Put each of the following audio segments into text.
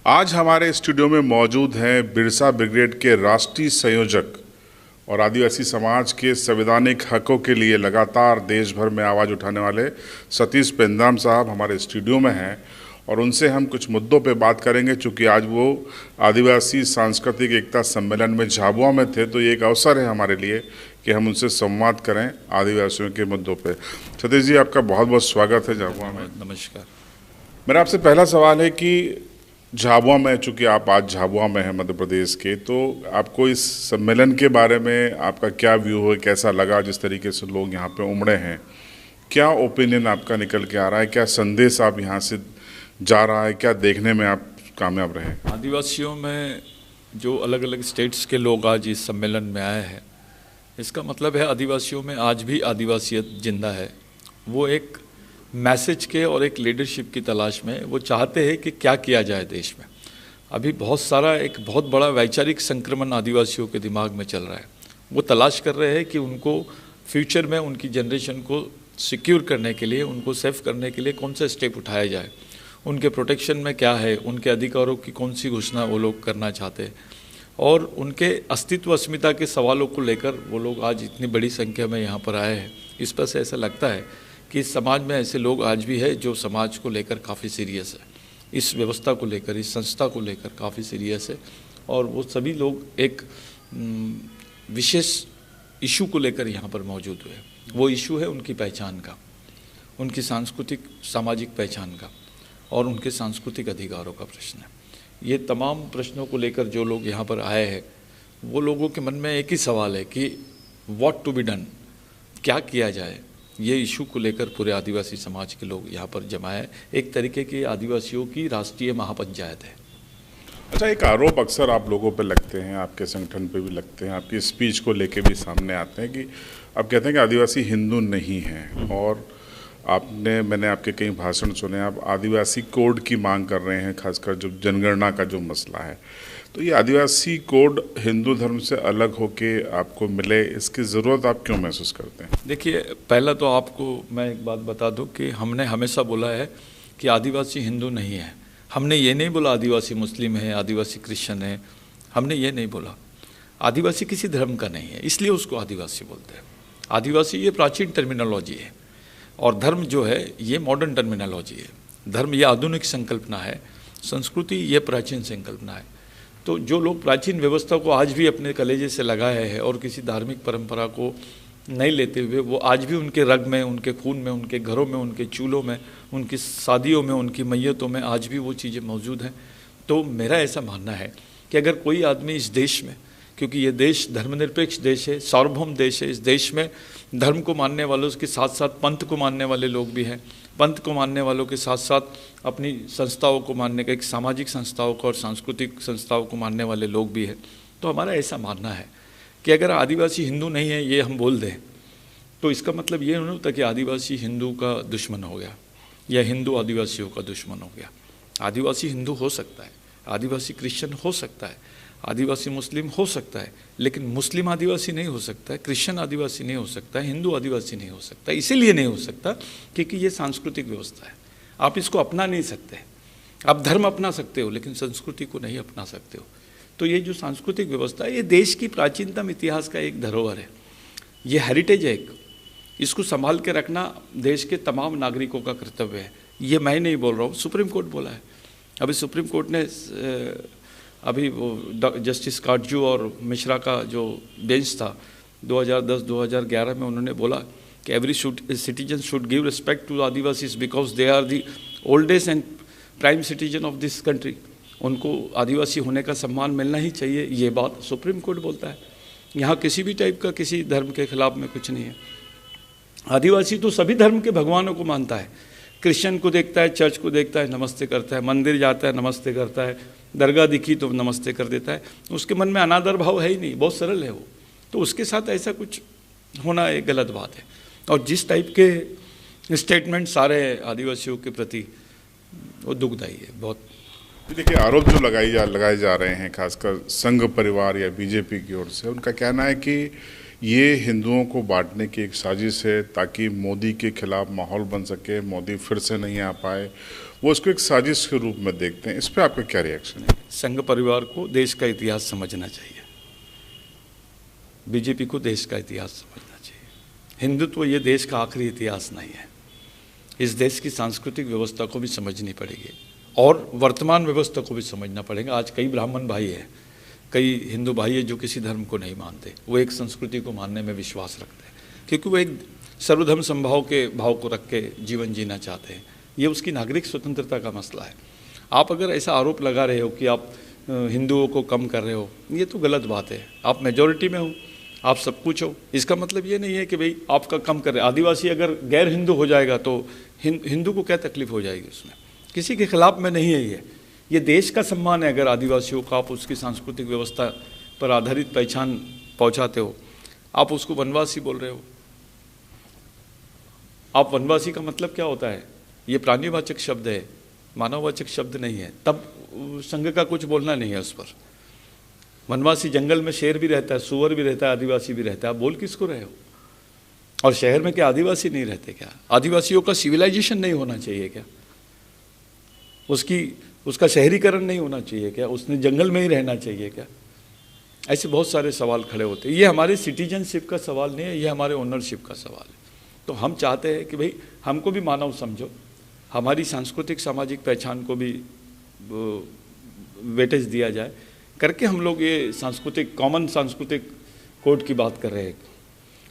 आज हमारे स्टूडियो में मौजूद हैं बिरसा ब्रिगेड के राष्ट्रीय संयोजक और आदिवासी समाज के संवैधानिक हकों के लिए लगातार देश भर में आवाज़ उठाने वाले सतीश पेंद्राम साहब हमारे स्टूडियो में हैं और उनसे हम कुछ मुद्दों पे बात करेंगे। चूँकि आज वो आदिवासी सांस्कृतिक एकता सम्मेलन में झाबुआ में थे, तो ये एक अवसर है हमारे लिए कि हम उनसे संवाद करें आदिवासियों के मुद्दों पे। सतीश जी, आपका बहुत बहुत स्वागत है झाबुआ में। नमस्कार। मेरा आपसे पहला सवाल है कि झाबुआ में, चूँकि आप आज झाबुआ में हैं मध्य प्रदेश के, तो आपको इस सम्मेलन के बारे में आपका क्या व्यू है, कैसा लगा जिस तरीके से लोग यहाँ पे उमड़े हैं? क्या ओपिनियन आपका निकल के आ रहा है, क्या संदेश आप यहाँ से जा रहा है, क्या देखने में आप कामयाब रहे? आदिवासियों में जो अलग अलग स्टेट्स के लोग आज इस सम्मेलन में आए हैं, इसका मतलब है आदिवासियों में आज भी आदिवासियत जिंदा है। वो एक मैसेज के और एक लीडरशिप की तलाश में वो चाहते हैं कि क्या किया जाए देश में। अभी बहुत सारा एक बहुत बड़ा वैचारिक संक्रमण आदिवासियों के दिमाग में चल रहा है। वो तलाश कर रहे हैं कि उनको फ्यूचर में उनकी जनरेशन को सिक्योर करने के लिए, उनको सेफ करने के लिए कौन सा स्टेप उठाया जाए, उनके प्रोटेक्शन में क्या है, उनके अधिकारों की कौन सी घोषणा वो लोग करना चाहते हैं, और उनके अस्तित्व अस्मिता के सवालों को लेकर वो लोग आज इतनी बड़ी संख्या में यहाँ पर आए हैं। इस पर से ऐसा लगता है कि इस समाज में ऐसे लोग आज भी है जो समाज को लेकर काफ़ी सीरियस है, इस व्यवस्था को लेकर, इस संस्था को लेकर काफ़ी सीरियस है। और वो सभी लोग एक विशेष इशू को लेकर यहाँ पर मौजूद हुए। वो इशू है उनकी पहचान का, उनकी सांस्कृतिक सामाजिक पहचान का और उनके सांस्कृतिक अधिकारों का प्रश्न है। ये तमाम प्रश्नों को लेकर जो लोग यहाँ पर आए हैं, वो लोगों के मन में एक ही सवाल है कि व्हाट टू बी डन, क्या किया जाए। ये इशू को लेकर पूरे आदिवासी समाज के लोग यहाँ पर जमा है। एक तरीके की आदिवासियों की राष्ट्रीय महापंचायत है। अच्छा, एक आरोप अक्सर आप लोगों पे लगते हैं, आपके संगठन पे भी लगते हैं, आपकी स्पीच को लेके भी सामने आते हैं कि आप कहते हैं कि आदिवासी हिंदू नहीं हैं, और मैंने आपके कई भाषण सुने, आप आदिवासी कोड की मांग कर रहे हैं, खासकर जो जनगणना का जो मसला है। तो ये आदिवासी कोड हिंदू धर्म से अलग होके आपको मिले, इसकी ज़रूरत आप क्यों महसूस करते हैं? देखिए, पहला तो आपको मैं एक बात बता दूं कि हमने हमेशा बोला है कि आदिवासी हिंदू नहीं है। हमने ये नहीं बोला आदिवासी मुस्लिम है, आदिवासी क्रिश्चियन है, हमने ये नहीं बोला। आदिवासी किसी धर्म का नहीं है, इसलिए उसको आदिवासी बोलते हैं। आदिवासी ये प्राचीन टर्मिनोलॉजी है और धर्म जो है ये मॉडर्न टर्मिनोलॉजी है। धर्म ये आधुनिक संकल्पना है, संस्कृति ये प्राचीन संकल्पना है। तो जो लोग प्राचीन व्यवस्था को आज भी अपने कलेजे से लगाए हैं और किसी धार्मिक परंपरा को नहीं लेते हुए, वो आज भी उनके रग में, उनके खून में, उनके घरों में, उनके चूल्हों में, उनकी शादियों में, उनकी मैयतों में आज भी वो चीज़ें मौजूद हैं। तो मेरा ऐसा मानना है कि अगर कोई आदमी इस देश में, क्योंकि ये देश धर्मनिरपेक्ष देश है, सार्वभौम देश है, इस देश में धर्म को मानने वालों के साथ साथ पंथ को मानने वाले लोग भी हैं, पंथ को मानने वालों के साथ साथ अपनी संस्थाओं को मानने का, एक सामाजिक संस्थाओं को और सांस्कृतिक संस्थाओं को मानने वाले लोग भी हैं। तो हमारा ऐसा मानना है कि अगर आदिवासी हिंदू नहीं है ये हम बोल दें, तो इसका मतलब ये नहीं होता कि आदिवासी हिंदू का दुश्मन हो गया या हिंदू आदिवासियों का दुश्मन हो गया। आदिवासी हिंदू हो सकता है, आदिवासी क्रिश्चियन हो सकता है, आदिवासी मुस्लिम हो सकता है, लेकिन मुस्लिम आदिवासी नहीं हो सकता है, क्रिश्चियन आदिवासी नहीं हो सकता है, हिंदू आदिवासी नहीं हो सकता। इसीलिए नहीं हो सकता क्योंकि ये सांस्कृतिक व्यवस्था है। आप इसको अपना नहीं सकते। आप धर्म अपना सकते हो लेकिन संस्कृति को नहीं अपना सकते हो। तो ये जो सांस्कृतिक व्यवस्था है, ये देश की प्राचीनतम इतिहास का एक धरोहर है, ये हेरिटेज है एक। इसको संभाल के रखना देश के तमाम नागरिकों का कर्तव्य है। ये मैं नहीं बोल रहा हूँ, सुप्रीम कोर्ट बोला है। अभी सुप्रीम कोर्ट ने अभी वो जस्टिस काटजू और मिश्रा का जो बेंच था 2010-2011 में, उन्होंने बोला कि every citizen should give respect to Adivasis because they are the oldest and prime citizen of this country. उनको आदिवासी होने का सम्मान मिलना ही चाहिए, ये बात सुप्रीम कोर्ट बोलता है। यहाँ किसी भी टाइप का किसी धर्म के खिलाफ में कुछ नहीं है। आदिवासी तो सभी धर्म के भगवानों को मानता है। क्रिश्चियन को देखता है, चर्च को देखता है, नमस्ते करता है, मंदिर जाता है, नमस्ते करता है, दरगाह दिखी तो नमस्ते कर देता है। उसके मन में अनादर भाव है ही नहीं, बहुत सरल है वो। तो उसके साथ ऐसा कुछ होना एक गलत बात है। और जिस टाइप के स्टेटमेंट सारे आदिवासियों के प्रति, वो दुखदायी है बहुत। देखिए, आरोप जो लगाए जा रहे हैं खासकर संघ परिवार या बीजेपी की ओर से, उनका कहना है कि ये हिंदुओं को बांटने की एक साजिश है ताकि मोदी के खिलाफ माहौल बन सके, मोदी फिर से नहीं आ पाए, वो उसको एक साजिश के रूप में देखते हैं। इस पर आपका क्या रिएक्शन है? संघ परिवार को देश का इतिहास समझना चाहिए, बीजेपी को देश का इतिहास समझना चाहिए। हिंदुत्व ये देश का आखिरी इतिहास नहीं है। इस देश की सांस्कृतिक व्यवस्था को भी समझनी पड़ेगी और वर्तमान व्यवस्था को भी समझना पड़ेगा। आज कई ब्राह्मण भाई हैं, कई हिंदू भाई हैं जो किसी धर्म को नहीं मानते, वो एक संस्कृति को मानने में विश्वास रखते हैं, क्योंकि वो एक सर्वधर्म संभाव के भाव को रख के जीवन जीना चाहते हैं। ये उसकी नागरिक स्वतंत्रता का मसला है। आप अगर ऐसा आरोप लगा रहे हो कि आप हिंदुओं को कम कर रहे हो, ये तो गलत बात है। आप मेजॉरिटी में हो, आप सब कुछ हो, इसका मतलब ये नहीं है कि भाई आपका कम कर रहे। आदिवासी अगर गैर हिंदू हो जाएगा तो हिंदू को क्या तकलीफ हो जाएगी? उसमें किसी के खिलाफ में नहीं है। ये देश का सम्मान है। अगर आदिवासियों को आप उसकी सांस्कृतिक व्यवस्था पर आधारित पहचान पहुंचाते हो, आप उसको वनवासी बोल रहे हो। आप वनवासी का मतलब क्या होता है? ये प्राणीवाचक शब्द है, मानववाचक शब्द नहीं है। तब संघ का कुछ बोलना नहीं है उस पर। वनवासी जंगल में शेर भी रहता है, सुअर भी रहता है, आदिवासी भी रहता है। आप बोल किसको रहे हो? और शहर में क्या आदिवासी नहीं रहते क्या? आदिवासियों का सिविलाइजेशन नहीं होना चाहिए क्या? उसका शहरीकरण नहीं होना चाहिए क्या? उसने जंगल में ही रहना चाहिए क्या? ऐसे बहुत सारे सवाल खड़े होते हैं। ये हमारे सिटीजनशिप का सवाल नहीं है, ये हमारे ओनरशिप का सवाल है। तो हम चाहते हैं कि भाई हमको भी मानव समझो, हमारी सांस्कृतिक सामाजिक पहचान को भी वेटेज दिया जाए करके हम लोग ये सांस्कृतिक कॉमन सांस्कृतिक कोड की बात कर रहे हैं।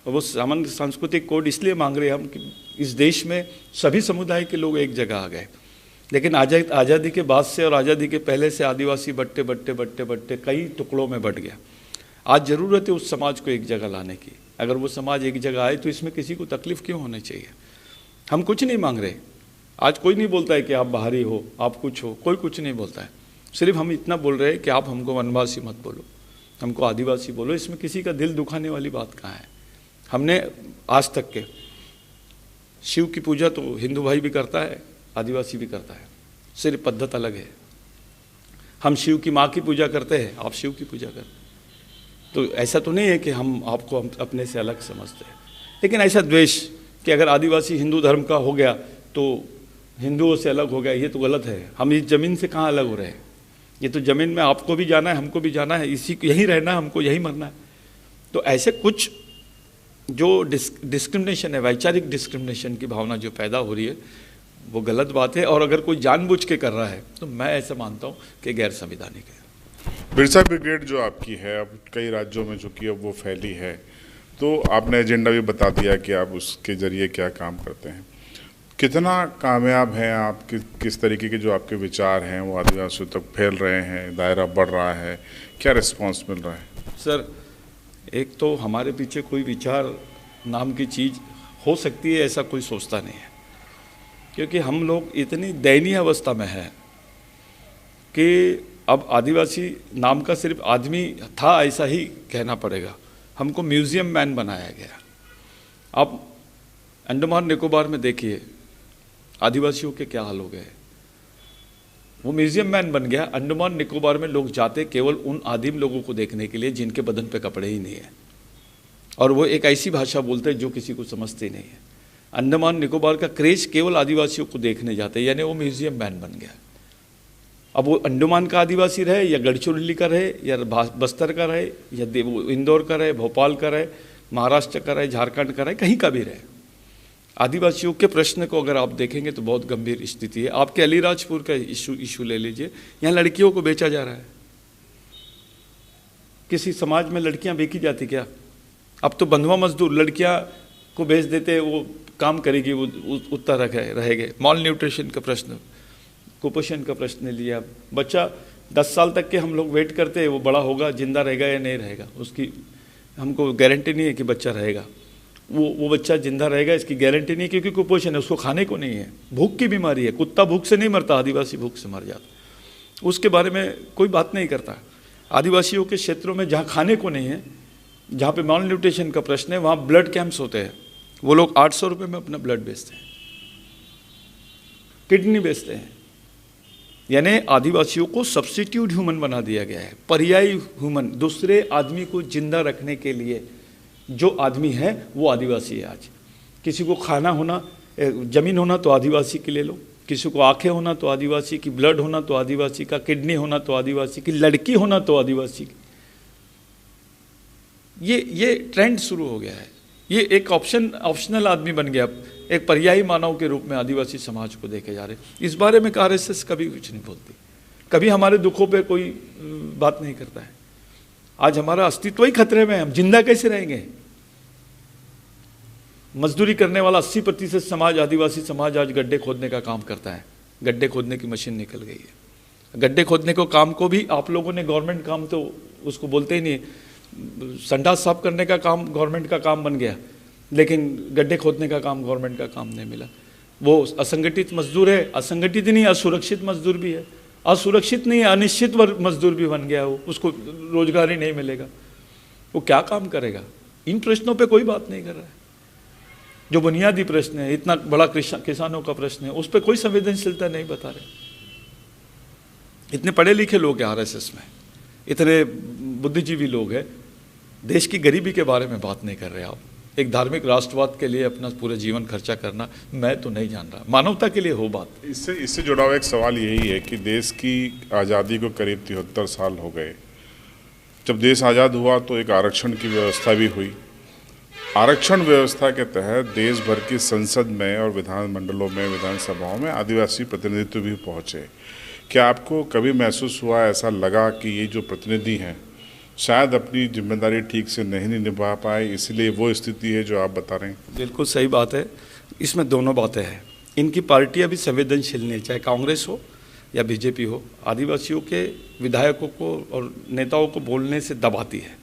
और वो सामान्य सांस्कृतिक कोड इसलिए मांग रहे हैं हम कि इस देश में सभी समुदाय के लोग एक जगह आ गए, लेकिन आज़ादी के बाद से और आज़ादी के पहले से आदिवासी बढ़ते कई टुकड़ों में बढ़ गया। आज ज़रूरत है उस समाज को एक जगह लाने की। अगर वो समाज एक जगह आए तो इसमें किसी को तकलीफ़ क्यों होनी चाहिए? हम कुछ नहीं मांग रहे। आज कोई नहीं बोलता है कि आप बाहरी हो, आप कुछ हो, कोई कुछ नहीं बोलता है। सिर्फ हम इतना बोल रहे हैं कि आप हमको वनवासी मत बोलो, हमको आदिवासी बोलो। इसमें किसी का दिल दुखाने वाली बात कहाँ है? हमने आज तक के शिव की पूजा तो हिंदू भाई भी करता है, आदिवासी भी करता है, सिर्फ पद्धत अलग है। हम शिव की माँ की पूजा करते हैं, आप शिव की पूजा करते हैं। तो ऐसा तो नहीं है कि हम आपको अपने से अलग समझते हैं। लेकिन ऐसा द्वेष कि अगर आदिवासी हिंदू धर्म का हो गया तो हिंदुओं से अलग हो गया, ये तो गलत है। हम इस ज़मीन से कहाँ अलग हो रहे हैं? ये तो ज़मीन में आपको भी जाना है, हमको भी जाना है, यहीं रहना है, हमको यहीं मरना है। तो ऐसे कुछ जो डिस्क्रिमिनेशन है, वैचारिक डिस्क्रिमिनेशन की भावना जो पैदा हो रही है, वो गलत बात है। और अगर कोई जानबूझ के कर रहा है तो मैं ऐसा मानता हूँ कि गैर संवैधानिक है। बिरसा ब्रिगेड जो आपकी है, अब कई राज्यों में चूँकि अब वो फैली है, तो आपने एजेंडा भी बता दिया कि आप उसके ज़रिए क्या काम करते हैं। कितना कामयाब हैं आप? किस तरीके के जो आपके विचार हैं वो आदिवासियों तक फैल रहे हैं, दायरा बढ़ रहा है, क्या रिस्पॉन्स मिल रहा है? सर, एक तो हमारे पीछे कोई विचार नाम की चीज़ हो सकती है ऐसा कोई सोचता नहीं है, क्योंकि हम लोग इतनी दयनीय अवस्था में हैं कि अब आदिवासी नाम का सिर्फ आदमी था ऐसा ही कहना पड़ेगा। हमको म्यूज़ियम मैन बनाया गया। आप अंडमान निकोबार में देखिए आदिवासियों के क्या हाल हो गए। वो म्यूज़ियम मैन बन गया। अंडमान निकोबार में लोग जाते केवल उन आदिम लोगों को देखने के लिए जिनके बदन पे कपड़े ही नहीं है, और वो एक ऐसी भाषा बोलते हैं जो किसी को समझते नहीं है। अंडमान निकोबार का क्रेज केवल आदिवासियों को देखने जाते हैं, यानी वो म्यूज़ियम मैन बन गया। अब वो अंडमान का आदिवासी रहे या गढ़चिरौली का रहे या बस्तर का रहे या इंदौर का रहे, भोपाल का रहे, महाराष्ट्र का रहे, झारखंड का रहे, कहीं का भी रहे, आदिवासियों के प्रश्न को अगर आप देखेंगे तो बहुत गंभीर स्थिति है। आपके अलीराजपुर का इशू ले लीजिए, यहाँ लड़कियों को बेचा जा रहा है। किसी समाज में लड़कियां बेची जाती क्या? अब तो बंधुआ मजदूर लड़कियां को बेच देते, वो काम करेगी, वो उत्तर रहेगा। मॉल न्यूट्रिशन का प्रश्न, कुपोषण का प्रश्न लिया। बच्चा 10 साल तक के हम लोग वेट करते हैं, वो बड़ा होगा, जिंदा रहेगा या नहीं रहेगा, उसकी हमको गारंटी नहीं है कि बच्चा रहेगा। वो बच्चा जिंदा रहेगा इसकी गारंटी नहीं, क्योंकि कुपोषण है, उसको खाने को नहीं है। भूख की बीमारी है, कुत्ता भूख से नहीं मरता, आदिवासी भूख से मर जाता। उसके बारे में कोई बात नहीं करता। आदिवासियों के क्षेत्रों में जहाँ खाने को नहीं है, जहाँ पे मॉल न्यूट्रिशन का प्रश्न है, वहाँ ब्लड कैंप्स होते हैं। वो लोग 800 रुपये में अपना ब्लड बेचते हैं, किडनी बेचते हैं। यानी आदिवासियों को सब्स्टिट्यूट ह्यूमन बना दिया गया है, पर्यायी ह्यूमन। दूसरे आदमी को जिंदा रखने के लिए जो आदमी है वो आदिवासी है। आज किसी को खाना होना, ज़मीन होना तो आदिवासी की ले लो, किसी को आंखें होना तो आदिवासी की, ब्लड होना तो आदिवासी का, किडनी होना तो आदिवासी की, लड़की होना तो आदिवासी की। ये ट्रेंड शुरू हो गया है। ये एक ऑप्शनल आदमी बन गया, एक पर्यायी मानव के रूप में आदिवासी समाज को देखे जा रहे। इस बारे में आरएसएस कभी कुछ नहीं बोलती, कभी हमारे दुखों पे कोई बात नहीं करता है। आज हमारा अस्तित्व ही खतरे में है, हम जिंदा कैसे रहेंगे? मजदूरी करने वाला 80% समाज, आदिवासी समाज आज गड्ढे खोदने का काम करता है। गड्ढे खोदने की मशीन निकल गई है। गड्ढे खोदने को काम को भी आप लोगों ने गवर्नमेंट काम तो उसको बोलते ही नहीं, संडास साफ करने का काम गवर्नमेंट का काम बन गया, लेकिन गड्ढे खोदने का काम गवर्नमेंट का काम नहीं मिला। वो असंगठित मजदूर है, असंगठित नहीं असुरक्षित मजदूर भी है, असुरक्षित नहीं अनिश्चित मजदूर भी बन गया। वो उसको रोजगार ही नहीं मिलेगा, वो क्या काम करेगा? इन प्रश्नों पे कोई बात नहीं कर रहा है। जो बुनियादी प्रश्न है, इतना बड़ा किसानों का प्रश्न है, उस पर कोई संवेदनशीलता नहीं बता रहे। इतने पढ़े लिखे लोग हैं आरएसएस में, इतने बुद्धिजीवी लोग हैं, देश की गरीबी के बारे में बात नहीं कर रहे आप। एक धार्मिक राष्ट्रवाद के लिए अपना पूरा जीवन खर्चा करना, मैं तो नहीं जान रहा। मानवता के लिए हो बात। इससे जुड़ा हुआ एक सवाल यही है कि देश की आज़ादी को करीब 73 साल हो गए। जब देश आज़ाद हुआ तो एक आरक्षण की व्यवस्था भी हुई। आरक्षण व्यवस्था के तहत देश भर की संसद में और विधानमंडलों में, विधानसभाओं में आदिवासी प्रतिनिधित्व भी पहुँचे। क्या आपको कभी महसूस हुआ, ऐसा लगा कि ये जो प्रतिनिधि हैं शायद अपनी जिम्मेदारी ठीक से नहीं निभा पाए, इसलिए वो स्थिति है जो आप बता रहे हैं? बिल्कुल सही बात है। इसमें दोनों बातें हैं। इनकी पार्टियां भी संवेदनशील नहीं, चाहे कांग्रेस हो या बीजेपी हो, आदिवासियों के विधायकों को और नेताओं को बोलने से दबाती है।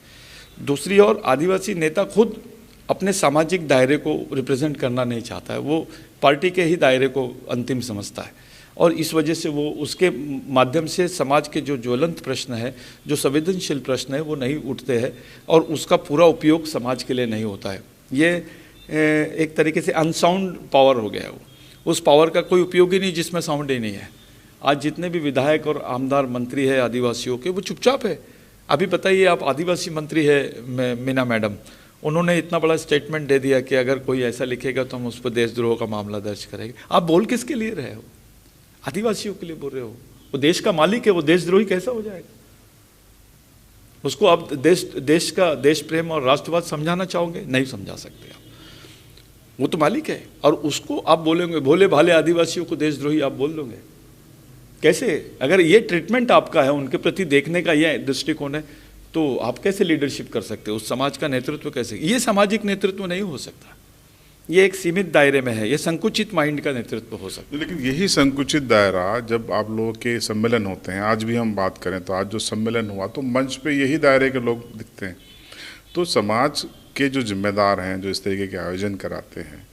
दूसरी ओर आदिवासी नेता खुद अपने सामाजिक दायरे को रिप्रेजेंट करना नहीं चाहता है, वो पार्टी के ही दायरे को अंतिम समझता है, और इस वजह से वो उसके माध्यम से समाज के जो ज्वलंत प्रश्न है, जो संवेदनशील प्रश्न है, वो नहीं उठते हैं और उसका पूरा उपयोग समाज के लिए नहीं होता है। ये एक तरीके से अनसाउंड पावर हो गया है। वो उस पावर का कोई उपयोग ही नहीं जिसमें साउंड ही नहीं है। आज जितने भी विधायक और आमदार मंत्री है आदिवासियों के, वो चुपचाप है। अभी बताइए, आप आदिवासी मंत्री है मीना मैडम, उन्होंने इतना बड़ा स्टेटमेंट दे दिया कि अगर कोई ऐसा लिखेगा तो हम उस पर देशद्रोह का मामला दर्ज करेंगे। आप बोल किसके लिए रहे हो? आदिवासियों के लिए बोल रहे हो। वो देश का मालिक है, वो देशद्रोही कैसा हो जाएगा? उसको आप देश का देश प्रेम और राष्ट्रवाद समझाना चाहोगे? नहीं समझा सकते आप। वो तो मालिक है, और उसको आप बोलेंगे भोले भाले आदिवासियों को देशद्रोही आप बोल दोगे कैसे? अगर ये ट्रीटमेंट आपका है, उनके प्रति देखने का ये दृष्टिकोण है, तो आप कैसे लीडरशिप कर सकते हो? उस समाज का नेतृत्व कैसे? ये सामाजिक नेतृत्व नहीं हो सकता। ये एक सीमित दायरे में है, ये संकुचित माइंड का नेतृत्व हो सकता है। लेकिन यही संकुचित दायरा जब आप लोगों के सम्मेलन होते हैं, आज भी हम बात करें तो आज जो सम्मेलन हुआ तो मंच पे यही दायरे के लोग दिखते हैं। तो समाज के जो जिम्मेदार हैं, जो इस तरीके के आयोजन कराते हैं,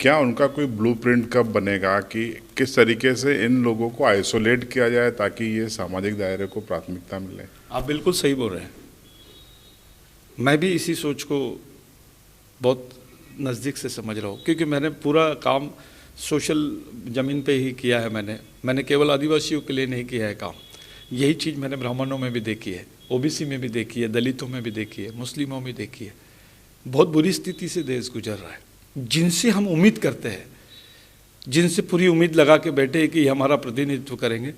क्या उनका कोई ब्लूप्रिंट कब बनेगा कि किस तरीके से इन लोगों को आइसोलेट किया जाए ताकि ये सामाजिक दायरे को प्राथमिकता मिले? आप बिल्कुल सही बोल रहे हैं। मैं भी इसी सोच को बहुत नज़दीक से समझ रहा हूँ, क्योंकि मैंने पूरा काम सोशल ज़मीन पे ही किया है। मैंने केवल आदिवासियों के लिए नहीं किया है काम। यही चीज़ मैंने ब्राह्मणों में भी देखी है, ओबीसी में भी देखी है, दलितों में भी देखी है, मुस्लिमों में देखी है। बहुत बुरी स्थिति से देश गुजर रहा है। जिनसे हम उम्मीद करते हैं, जिनसे पूरी उम्मीद लगा के बैठे कि हमारा प्रतिनिधित्व करेंगे,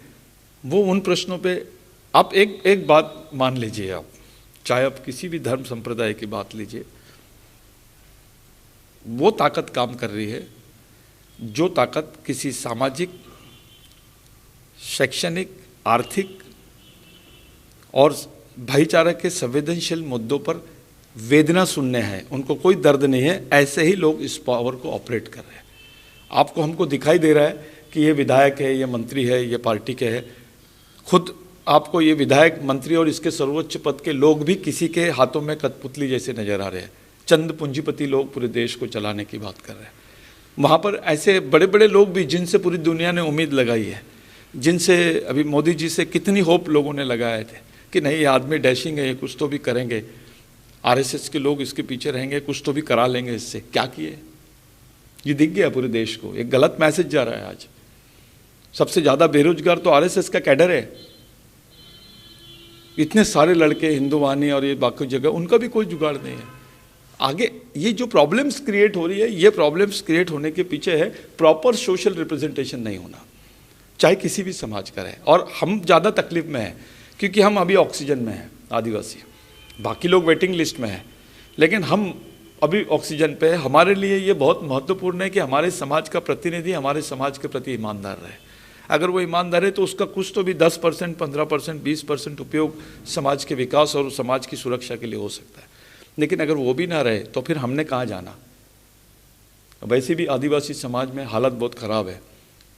वो उन प्रश्नों पे आप एक बात मान लीजिए, आप चाहे आप किसी भी धर्म संप्रदाय की बात लीजिए, वो ताकत काम कर रही है जो ताकत किसी सामाजिक, शैक्षणिक, आर्थिक और भाईचारा के संवेदनशील मुद्दों पर वेदना सुनने हैं। उनको कोई दर्द नहीं है, ऐसे ही लोग इस पावर को ऑपरेट कर रहे हैं। आपको हमको दिखाई दे रहा है कि ये विधायक है, ये मंत्री है, ये पार्टी के है। खुद आपको ये विधायक, मंत्री और इसके सर्वोच्च पद के लोग भी किसी के हाथों में कठपुतली जैसे नजर आ रहे हैं। चंद पूंजीपति लोग पूरे देश को चलाने की बात कर रहे हैं। वहाँ पर ऐसे बड़े बड़े लोग भी, जिनसे पूरी दुनिया ने उम्मीद लगाई है, जिनसे अभी मोदी जी से कितनी होप लोगों ने लगाए थे कि नहीं ये आदमी डैशिंग है, कुछ तो भी करेंगे, आरएसएस के लोग इसके पीछे रहेंगे, कुछ तो भी करा लेंगे इससे। क्या किए? ये दिख गया पूरे देश को। एक गलत मैसेज जा रहा है आज। सबसे ज़्यादा बेरोजगार तो आरएसएस का कैडर है। इतने सारे लड़के हिंदुवानी और ये बाकी जगह, उनका भी कोई जुगाड़ नहीं है। आगे ये जो प्रॉब्लम्स क्रिएट हो रही है, ये प्रॉब्लम्स क्रिएट होने के पीछे है प्रॉपर सोशल रिप्रेजेंटेशन नहीं होना, चाहे किसी भी समाज का रहे। और हम ज़्यादा तकलीफ में हैं क्योंकि हम अभी ऑक्सीजन में हैं आदिवासी, बाकी लोग वेटिंग लिस्ट में हैं, लेकिन हम अभी ऑक्सीजन पे है। हमारे लिए ये बहुत महत्वपूर्ण है कि हमारे समाज का प्रतिनिधि हमारे समाज के प्रति ईमानदार रहे। अगर वो ईमानदार है तो उसका कुछ तो भी 10%, 15%, 20% उपयोग समाज के विकास और समाज की सुरक्षा के लिए हो सकता है। लेकिन अगर वो भी ना रहे तो फिर हमने कहाँ जाना। वैसे भी आदिवासी समाज में हालत बहुत ख़राब है।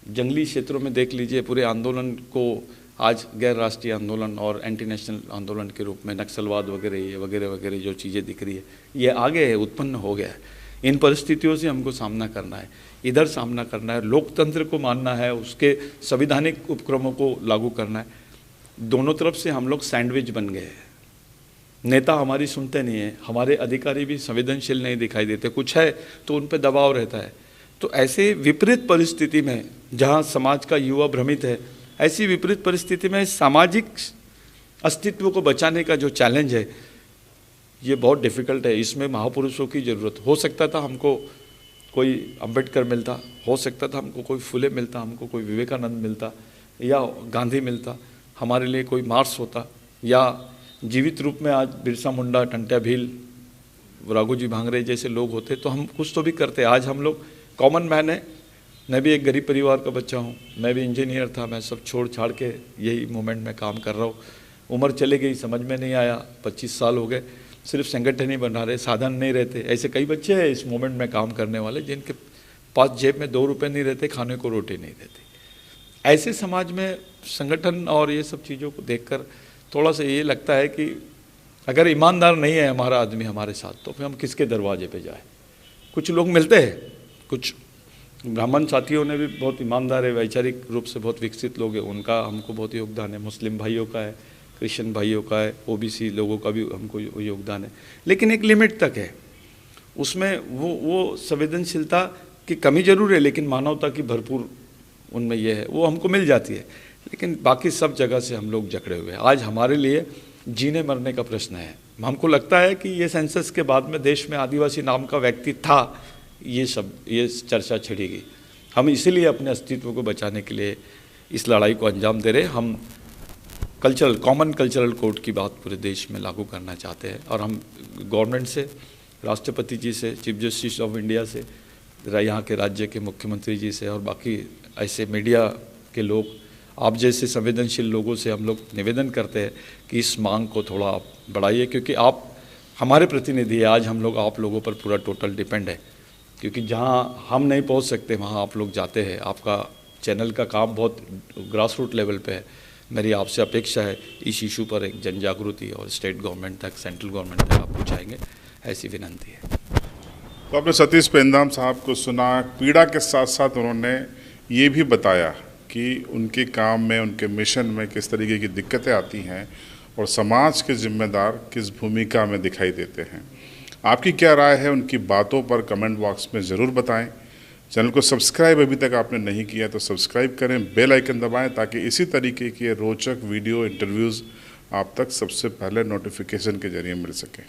जंगली क्षेत्रों में देख लीजिए, पूरे आंदोलन को आज गैर राष्ट्रीय आंदोलन और एंटी नेशनल आंदोलन के रूप में नक्सलवाद वगैरह ये वगैरह वगैरह जो चीज़ें दिख रही है, ये आगे है, उत्पन्न हो गया है। इन परिस्थितियों से हमको सामना करना है, इधर सामना करना है, लोकतंत्र को मानना है, उसके संविधानिक उपक्रमों को लागू करना है। दोनों तरफ से हम लोग सैंडविच बन गए हैं। नेता हमारी सुनते नहीं है, हमारे अधिकारी भी संवेदनशील नहीं दिखाई देते, कुछ है तो उन पर दबाव रहता है। तो ऐसे विपरीत परिस्थिति में जहाँ समाज का युवा भ्रमित है, ऐसी विपरीत परिस्थिति में सामाजिक अस्तित्व को बचाने का जो चैलेंज है ये बहुत डिफ़िकल्ट है। इसमें महापुरुषों की ज़रूरत। हो सकता था हमको कोई अंबेडकर मिलता, हो सकता था हमको कोई फुले मिलता, हमको कोई विवेकानंद मिलता या गांधी मिलता, हमारे लिए कोई मार्क्स होता, या जीवित रूप में आज बिरसा मुंडा, टंट्या भील, राघोजी भांगरे जैसे लोग होते तो हम कुछ तो भी करते। आज हम लोग कॉमन मैन है। मैं भी एक गरीब परिवार का बच्चा हूँ, मैं भी इंजीनियर था, मैं सब छोड़ छाड़ के यही मूवमेंट में काम कर रहा हूँ। उम्र चले गई, समझ में नहीं आया, 25 साल हो गए, सिर्फ संगठन ही बना रहे, साधन नहीं रहते। ऐसे कई बच्चे हैं इस मूवमेंट में काम करने वाले जिनके पास जेब में 2 रुपये नहीं रहते, खाने को रोटी नहीं रहती। ऐसे समाज में संगठन और ये सब चीज़ों को देखकर थोड़ा सा ये लगता है कि अगर ईमानदार नहीं है हमारा आदमी हमारे साथ तो फिर हम किसके दरवाजे पे जाए। कुछ लोग मिलते हैं, कुछ ब्राह्मण साथियों ने भी बहुत ईमानदार है, वैचारिक रूप से बहुत विकसित लोग हैं, उनका हमको बहुत योगदान है, मुस्लिम भाइयों का है, क्रिश्चियन भाइयों का है, ओबीसी लोगों का भी हमको योगदान है। लेकिन एक लिमिट तक है, उसमें वो संवेदनशीलता की कमी जरूर है, लेकिन मानवता की भरपूर उनमें ये है, वो हमको मिल जाती है। लेकिन बाकी सब जगह से हम लोग जकड़े हुए हैं। आज हमारे लिए जीने मरने का प्रश्न है। हमको लगता है कि ये सेंसस के बाद में देश में आदिवासी नाम का व्यक्ति था, ये चर्चा छिड़ेगी। हम इसीलिए अपने अस्तित्व को बचाने के लिए इस लड़ाई को अंजाम दे रहे। हम कॉमन कल्चरल कोड की बात पूरे देश में लागू करना चाहते हैं और हम गवर्नमेंट से, राष्ट्रपति जी से, चीफ जस्टिस ऑफ इंडिया से, यहाँ के राज्य के मुख्यमंत्री जी से और बाकी ऐसे मीडिया के लोग, आप जैसे संवेदनशील लोगों से हम लोग निवेदन करते हैं कि इस मांग को थोड़ा आप बढ़ाइए, क्योंकि आप हमारे प्रतिनिधि हैं। आज हम लोग आप लोगों पर पूरा टोटल डिपेंड है, क्योंकि जहां हम नहीं पहुंच सकते वहां आप लोग जाते हैं। आपका चैनल का काम बहुत ग्रास रूट लेवल पे है। मेरी आपसे अपेक्षा है इस इशू पर एक जन जागृति और स्टेट गवर्नमेंट तक, सेंट्रल गवर्नमेंट तक आप पहुँचाएँगे, ऐसी विनंती है। तो आपने सतीश पेंदाम साहब को सुना। पीड़ा के साथ साथ उन्होंने ये भी बताया कि उनके काम में, उनके मिशन में किस तरीके की दिक्कतें आती हैं और समाज के जिम्मेदार किस भूमिका में दिखाई देते हैं। आपकी क्या राय है उनकी बातों पर कमेंट बॉक्स में ज़रूर बताएं। चैनल को सब्सक्राइब अभी तक आपने नहीं किया तो सब्सक्राइब करें, बेल आइकन दबाएं ताकि इसी तरीके के रोचक वीडियो इंटरव्यूज़ आप तक सबसे पहले नोटिफिकेशन के जरिए मिल सकें।